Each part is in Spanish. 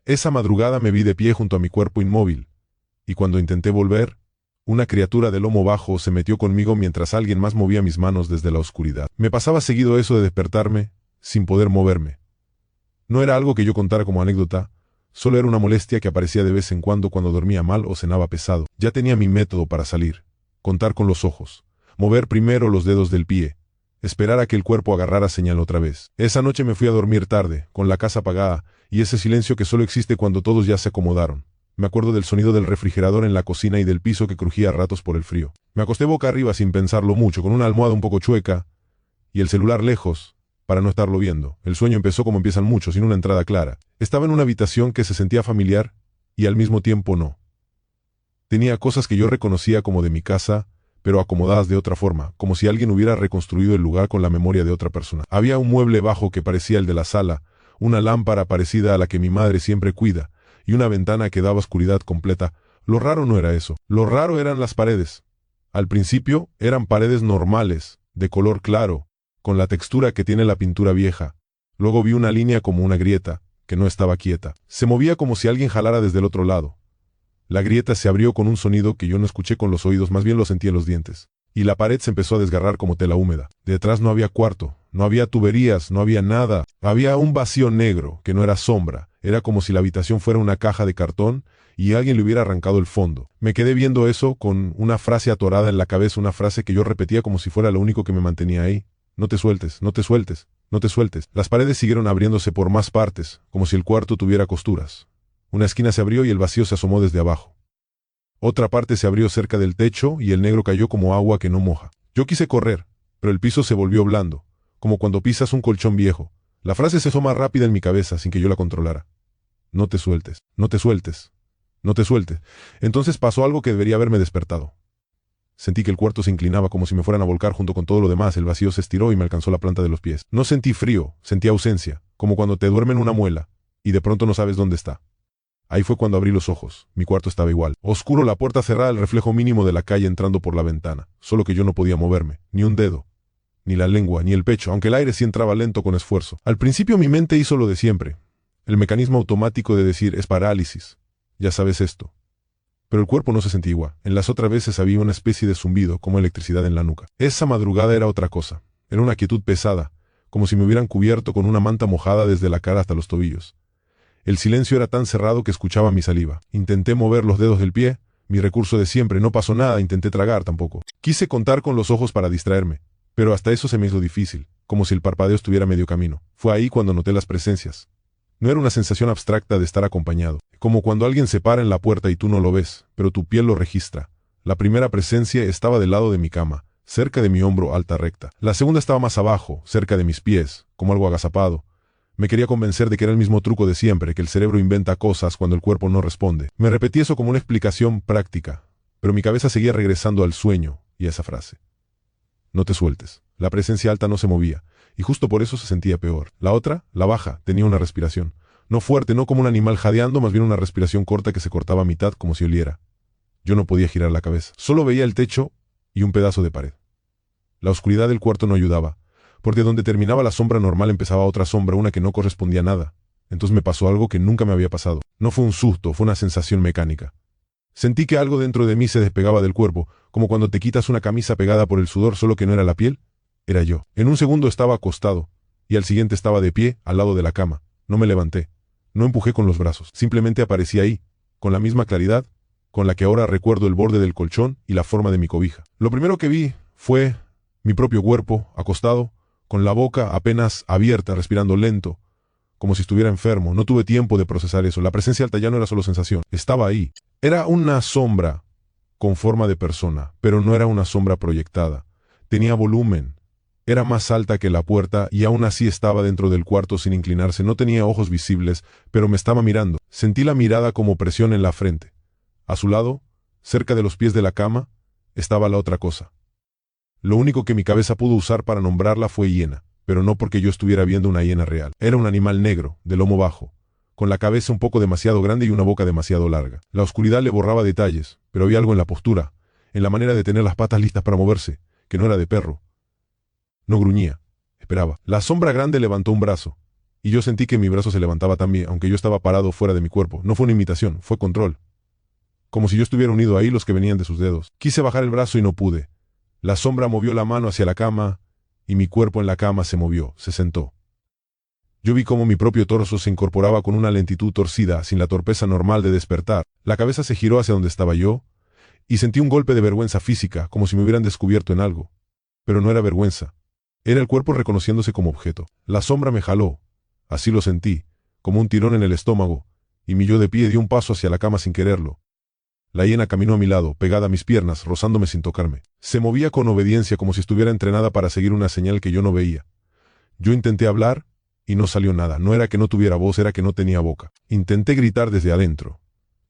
Esa madrugada me vi de pie junto a mi cuerpo inmóvil, y cuando intenté volver, una criatura de lomo bajo se metió conmigo mientras alguien más movía mis manos desde la oscuridad. Me pasaba seguido eso de despertarme, sin poder moverme. No era algo que yo contara como anécdota, solo era una molestia que aparecía de vez en cuando dormía mal o cenaba pesado. Ya tenía mi método para salir: contar con los ojos, mover primero los dedos del pie, esperar a que el cuerpo agarrara señal otra vez. Esa noche me fui a dormir tarde, con la casa apagada, y ese silencio que solo existe cuando todos ya se acomodaron. Me acuerdo del sonido del refrigerador en la cocina y del piso que crujía a ratos por el frío. Me acosté boca arriba sin pensarlo mucho, con una almohada un poco chueca, y el celular lejos, para no estarlo viendo. El sueño empezó como empiezan muchos, sin una entrada clara. Estaba en una habitación que se sentía familiar, y al mismo tiempo no. Tenía cosas que yo reconocía como de mi casa, pero acomodadas de otra forma, como si alguien hubiera reconstruido el lugar con la memoria de otra persona. Había un mueble bajo que parecía el de la sala, una lámpara parecida a la que mi madre siempre cuida, y una ventana que daba oscuridad completa. Lo raro no era eso. Lo raro eran las paredes. Al principio eran paredes normales, de color claro, con la textura que tiene la pintura vieja. Luego vi una línea como una grieta, que no estaba quieta. Se movía como si alguien jalara desde el otro lado. La grieta se abrió con un sonido que yo no escuché con los oídos, más bien lo sentí en los dientes. Y la pared se empezó a desgarrar como tela húmeda. Detrás no había cuarto, no había tuberías, no había nada. Había un vacío negro, que no era sombra. Era como si la habitación fuera una caja de cartón y alguien le hubiera arrancado el fondo. Me quedé viendo eso con una frase atorada en la cabeza, una frase que yo repetía como si fuera lo único que me mantenía ahí. No te sueltes, no te sueltes, no te sueltes. Las paredes siguieron abriéndose por más partes, como si el cuarto tuviera costuras. Una esquina se abrió y el vacío se asomó desde abajo. Otra parte se abrió cerca del techo y el negro cayó como agua que no moja. Yo quise correr, pero el piso se volvió blando, como cuando pisas un colchón viejo. La frase se hizo más rápida en mi cabeza sin que yo la controlara. No te sueltes, no te sueltes, no te sueltes. Entonces pasó algo que debería haberme despertado. Sentí que el cuarto se inclinaba como si me fueran a volcar junto con todo lo demás. El vacío se estiró y me alcanzó la planta de los pies. No sentí frío, sentí ausencia, como cuando te duermen una muela, y de pronto no sabes dónde está. Ahí fue cuando abrí los ojos. Mi cuarto estaba igual. Oscuro, la puerta cerrada, el reflejo mínimo de la calle entrando por la ventana. Solo que yo no podía moverme, ni un dedo, ni la lengua, ni el pecho, aunque el aire sí entraba lento con esfuerzo. Al principio mi mente hizo lo de siempre. El mecanismo automático de decir es parálisis. Ya sabes esto. Pero el cuerpo no se sentía igual. En las otras veces había una especie de zumbido, como electricidad en la nuca. Esa madrugada era otra cosa. Era una quietud pesada, como si me hubieran cubierto con una manta mojada desde la cara hasta los tobillos. El silencio era tan cerrado que escuchaba mi saliva. Intenté mover los dedos del pie, mi recurso de siempre. No pasó nada, intenté tragar tampoco. Quise contar con los ojos para distraerme, pero hasta eso se me hizo difícil, como si el parpadeo estuviera medio camino. Fue ahí cuando noté las presencias. No era una sensación abstracta de estar acompañado, como cuando alguien se para en la puerta y tú no lo ves, pero tu piel lo registra. La primera presencia estaba del lado de mi cama, cerca de mi hombro, alta recta. La segunda estaba más abajo, cerca de mis pies, como algo agazapado. Me quería convencer de que era el mismo truco de siempre, que el cerebro inventa cosas cuando el cuerpo no responde. Me repetí eso como una explicación práctica, pero mi cabeza seguía regresando al sueño y a esa frase. No te sueltes. La presencia alta no se movía, y justo por eso se sentía peor. La otra, la baja, tenía una respiración. No fuerte, no como un animal jadeando, más bien una respiración corta que se cortaba a mitad como si oliera. Yo no podía girar la cabeza. Solo veía el techo y un pedazo de pared. La oscuridad del cuarto no ayudaba, porque donde terminaba la sombra normal empezaba otra sombra, una que no correspondía a nada. Entonces me pasó algo que nunca me había pasado. No fue un susto, fue una sensación mecánica. Sentí que algo dentro de mí se despegaba del cuerpo, como cuando te quitas una camisa pegada por el sudor, solo que no era la piel, era yo. En un segundo estaba acostado, y al siguiente estaba de pie, al lado de la cama. No me levanté, no empujé con los brazos, simplemente aparecí ahí, con la misma claridad, con la que ahora recuerdo el borde del colchón y la forma de mi cobija. Lo primero que vi fue mi propio cuerpo, acostado, con la boca apenas abierta, respirando lento, como si estuviera enfermo. No tuve tiempo de procesar eso. La presencia alta ya no era solo sensación, estaba ahí. Era una sombra con forma de persona, pero no era una sombra proyectada. Tenía volumen. Era más alta que la puerta y aún así estaba dentro del cuarto sin inclinarse. No tenía ojos visibles, pero me estaba mirando. Sentí la mirada como presión en la frente. A su lado, cerca de los pies de la cama, estaba la otra cosa. Lo único que mi cabeza pudo usar para nombrarla fue hiena, pero no porque yo estuviera viendo una hiena real. Era un animal negro, de lomo bajo, con la cabeza un poco demasiado grande y una boca demasiado larga. La oscuridad le borraba detalles, pero había algo en la postura, en la manera de tener las patas listas para moverse, que no era de perro. No gruñía, esperaba. La sombra grande levantó un brazo, y yo sentí que mi brazo se levantaba también, aunque yo estaba parado fuera de mi cuerpo. No fue una imitación, fue control. Como si yo estuviera unido ahí los que venían de sus dedos. Quise bajar el brazo y no pude. La sombra movió la mano hacia la cama, y mi cuerpo en la cama se movió, se sentó. Yo vi cómo mi propio torso se incorporaba con una lentitud torcida, sin la torpeza normal de despertar. La cabeza se giró hacia donde estaba yo, y sentí un golpe de vergüenza física, como si me hubieran descubierto en algo. Pero no era vergüenza. Era el cuerpo reconociéndose como objeto. La sombra me jaló. Así lo sentí, como un tirón en el estómago, y mi yo de pie dio un paso hacia la cama sin quererlo. La hiena caminó a mi lado, pegada a mis piernas, rozándome sin tocarme. Se movía con obediencia como si estuviera entrenada para seguir una señal que yo no veía. Yo intenté hablar, y no salió nada. No era que no tuviera voz, era que no tenía boca. Intenté gritar desde adentro,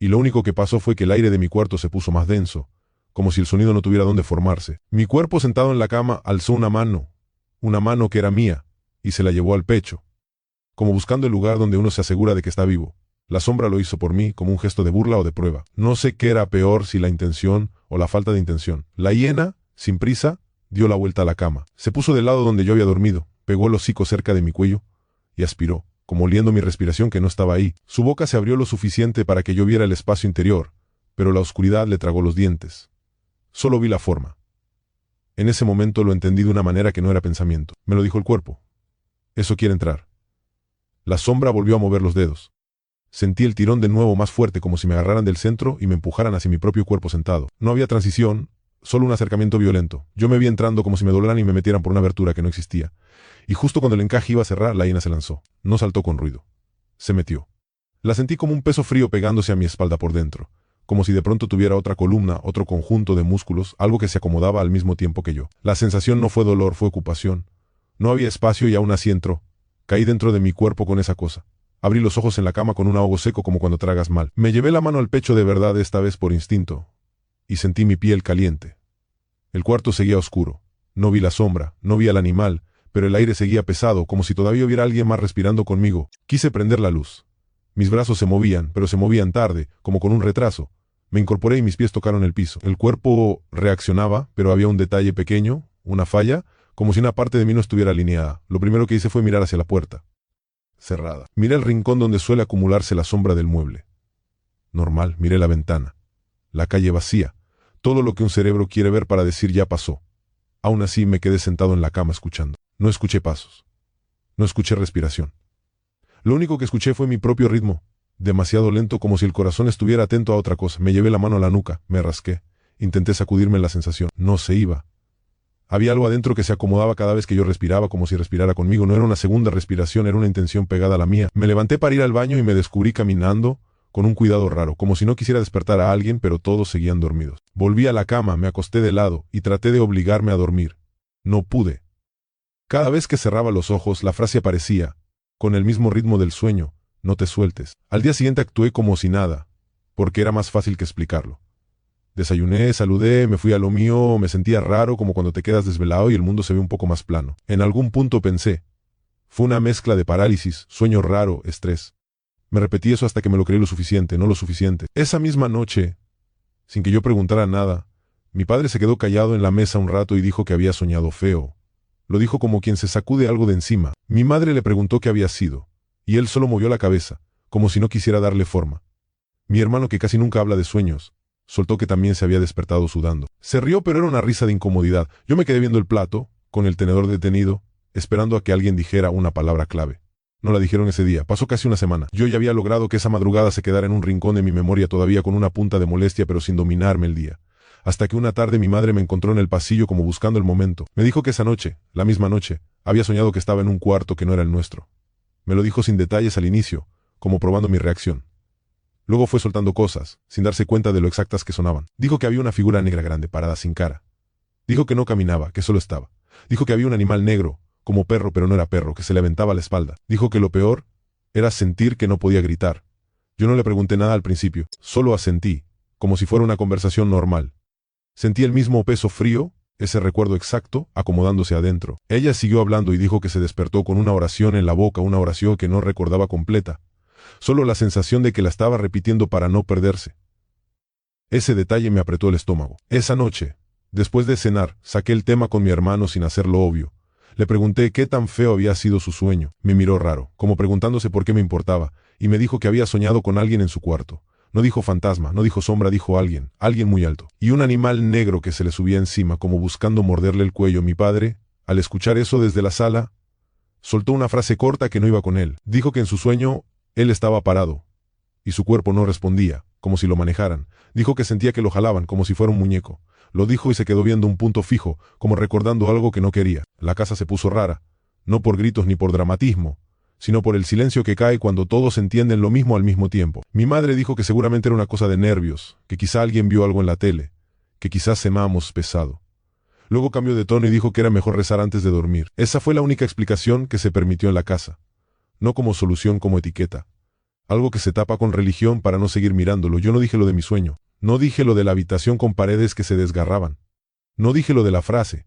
y lo único que pasó fue que el aire de mi cuarto se puso más denso, como si el sonido no tuviera dónde formarse. Mi cuerpo sentado en la cama alzó una mano que era mía, y se la llevó al pecho, como buscando el lugar donde uno se asegura de que está vivo. La sombra lo hizo por mí, como un gesto de burla o de prueba. No sé qué era peor, si la intención o la falta de intención. La hiena, sin prisa, dio la vuelta a la cama. Se puso del lado donde yo había dormido, pegó el hocico cerca de mi cuello, y aspiró, como oliendo mi respiración que no estaba ahí. Su boca se abrió lo suficiente para que yo viera el espacio interior, pero la oscuridad le tragó los dientes. Solo vi la forma. En ese momento lo entendí de una manera que no era pensamiento. Me lo dijo el cuerpo. Eso quiere entrar. La sombra volvió a mover los dedos. Sentí el tirón de nuevo más fuerte, como si me agarraran del centro y me empujaran hacia mi propio cuerpo sentado. No había transición, solo un acercamiento violento. Yo me vi entrando como si me doblaran y me metieran por una abertura que no existía. Y justo cuando el encaje iba a cerrar, la hiena se lanzó. No saltó con ruido. Se metió. La sentí como un peso frío pegándose a mi espalda por dentro, como si de pronto tuviera otra columna, otro conjunto de músculos, algo que se acomodaba al mismo tiempo que yo. La sensación no fue dolor, fue ocupación. No había espacio y aún así entró. Caí dentro de mi cuerpo con esa cosa. Abrí los ojos en la cama con un ahogo seco como cuando tragas mal. Me llevé la mano al pecho de verdad, esta vez por instinto, y sentí mi piel caliente. El cuarto seguía oscuro. No vi la sombra, no vi al animal, pero el aire seguía pesado, como si todavía hubiera alguien más respirando conmigo. Quise prender la luz. Mis brazos se movían, pero se movían tarde, como con un retraso. Me incorporé y mis pies tocaron el piso. El cuerpo reaccionaba, pero había un detalle pequeño, una falla, como si una parte de mí no estuviera alineada. Lo primero que hice fue mirar hacia la puerta. Cerrada. Miré el rincón donde suele acumularse la sombra del mueble. Normal, miré la ventana. La calle vacía. Todo lo que un cerebro quiere ver para decir ya pasó. Aún así me quedé sentado en la cama escuchando. No escuché pasos. No escuché respiración. Lo único que escuché fue mi propio ritmo, demasiado lento, como si el corazón estuviera atento a otra cosa. Me llevé la mano a la nuca, me rasqué. Intenté sacudirme la sensación. No se iba. Había algo adentro que se acomodaba cada vez que yo respiraba, como si respirara conmigo. No era una segunda respiración, era una intención pegada a la mía. Me levanté para ir al baño y me descubrí caminando con un cuidado raro, como si no quisiera despertar a alguien, pero todos seguían dormidos. Volví a la cama, me acosté de lado y traté de obligarme a dormir. No pude. Cada vez que cerraba los ojos, la frase aparecía, con el mismo ritmo del sueño: no te sueltes. Al día siguiente actué como si nada, porque era más fácil que explicarlo. Desayuné, saludé, me fui a lo mío, me sentía raro, como cuando te quedas desvelado y el mundo se ve un poco más plano. En algún punto pensé, fue una mezcla de parálisis, sueño raro, estrés. Me repetí eso hasta que me lo creí lo suficiente, no lo suficiente. Esa misma noche, sin que yo preguntara nada, mi padre se quedó callado en la mesa un rato y dijo que había soñado feo. Lo dijo como quien se sacude algo de encima. Mi madre le preguntó qué había sido, y él solo movió la cabeza, como si no quisiera darle forma. Mi hermano, que casi nunca habla de sueños, soltó que también se había despertado sudando. Se rió, pero era una risa de incomodidad. Yo me quedé viendo el plato, con el tenedor detenido, esperando a que alguien dijera una palabra clave. No la dijeron ese día. Pasó casi una semana. Yo ya había logrado que esa madrugada se quedara en un rincón de mi memoria, todavía con una punta de molestia, pero sin dominarme el día. Hasta que una tarde mi madre me encontró en el pasillo como buscando el momento. Me dijo que esa noche, la misma noche, había soñado que estaba en un cuarto que no era el nuestro. Me lo dijo sin detalles al inicio, como probando mi reacción. Luego fue soltando cosas, sin darse cuenta de lo exactas que sonaban. Dijo que había una figura negra grande, parada sin cara. Dijo que no caminaba, que solo estaba. Dijo que había un animal negro, como perro pero no era perro, que se le aventaba a la espalda. Dijo que lo peor era sentir que no podía gritar. Yo no le pregunté nada al principio, solo asentí, como si fuera una conversación normal. Sentí el mismo peso frío, ese recuerdo exacto, acomodándose adentro. Ella siguió hablando y dijo que se despertó con una oración en la boca, una oración que no recordaba completa. Solo la sensación de que la estaba repitiendo para no perderse. Ese detalle me apretó el estómago. Esa noche, después de cenar, saqué el tema con mi hermano sin hacerlo obvio. Le pregunté qué tan feo había sido su sueño. Me miró raro, como preguntándose por qué me importaba, y me dijo que había soñado con alguien en su cuarto. No dijo fantasma, no dijo sombra, dijo alguien, alguien muy alto. Y un animal negro que se le subía encima, como buscando morderle el cuello. Mi padre, al escuchar eso desde la sala, soltó una frase corta que no iba con él. Dijo que en su sueño, él estaba parado, y su cuerpo no respondía, como si lo manejaran. Dijo que sentía que lo jalaban, como si fuera un muñeco. Lo dijo y se quedó viendo un punto fijo, como recordando algo que no quería. La casa se puso rara, no por gritos ni por dramatismo, sino por el silencio que cae cuando todos entienden lo mismo al mismo tiempo. Mi madre dijo que seguramente era una cosa de nervios, que quizá alguien vio algo en la tele, que quizás cenamos pesado. Luego cambió de tono y dijo que era mejor rezar antes de dormir. Esa fue la única explicación que se permitió en la casa. No como solución, como etiqueta. Algo que se tapa con religión para no seguir mirándolo. Yo no dije lo de mi sueño. No dije lo de la habitación con paredes que se desgarraban. No dije lo de la frase.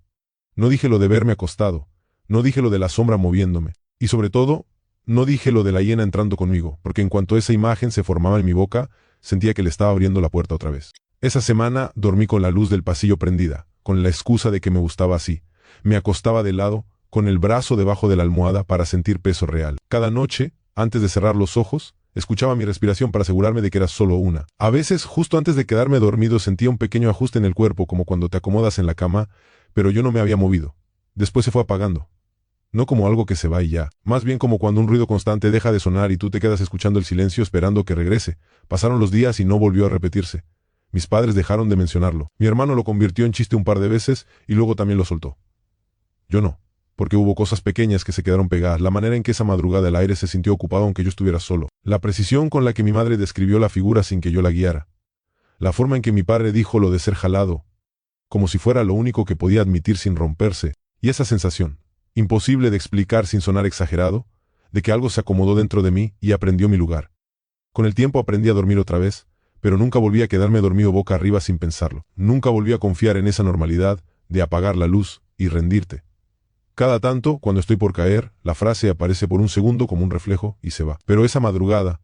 No dije lo de verme acostado. No dije lo de la sombra moviéndome. Y sobre todo, no dije lo de la hiena entrando conmigo, porque en cuanto esa imagen se formaba en mi boca, sentía que le estaba abriendo la puerta otra vez. Esa semana dormí con la luz del pasillo prendida, con la excusa de que me gustaba así. Me acostaba de lado, con el brazo debajo de la almohada para sentir peso real. Cada noche, antes de cerrar los ojos, escuchaba mi respiración para asegurarme de que era solo una. A veces, justo antes de quedarme dormido, sentía un pequeño ajuste en el cuerpo, como cuando te acomodas en la cama, pero yo no me había movido. Después se fue apagando. No como algo que se va y ya, más bien como cuando un ruido constante deja de sonar y tú te quedas escuchando el silencio esperando que regrese. Pasaron los días y no volvió a repetirse. Mis padres dejaron de mencionarlo. Mi hermano lo convirtió en chiste un par de veces y luego también lo soltó. Yo no, porque hubo cosas pequeñas que se quedaron pegadas. La manera en que esa madrugada el aire se sintió ocupado aunque yo estuviera solo. La precisión con la que mi madre describió la figura sin que yo la guiara. La forma en que mi padre dijo lo de ser jalado, como si fuera lo único que podía admitir sin romperse. Y esa sensación, imposible de explicar sin sonar exagerado, de que algo se acomodó dentro de mí y aprendió mi lugar. Con el tiempo aprendí a dormir otra vez, pero nunca volví a quedarme dormido boca arriba sin pensarlo. Nunca volví a confiar en esa normalidad de apagar la luz y rendirte. Cada tanto, cuando estoy por caer, la frase aparece por un segundo como un reflejo y se va. Pero esa madrugada,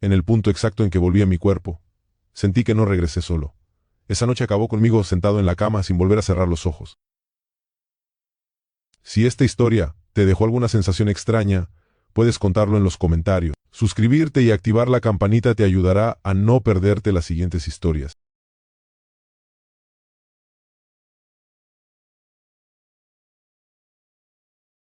en el punto exacto en que volví a mi cuerpo, sentí que no regresé solo. Esa noche acabó conmigo sentado en la cama sin volver a cerrar los ojos. Si esta historia te dejó alguna sensación extraña, puedes contarlo en los comentarios. Suscribirte y activar la campanita te ayudará a no perderte las siguientes historias.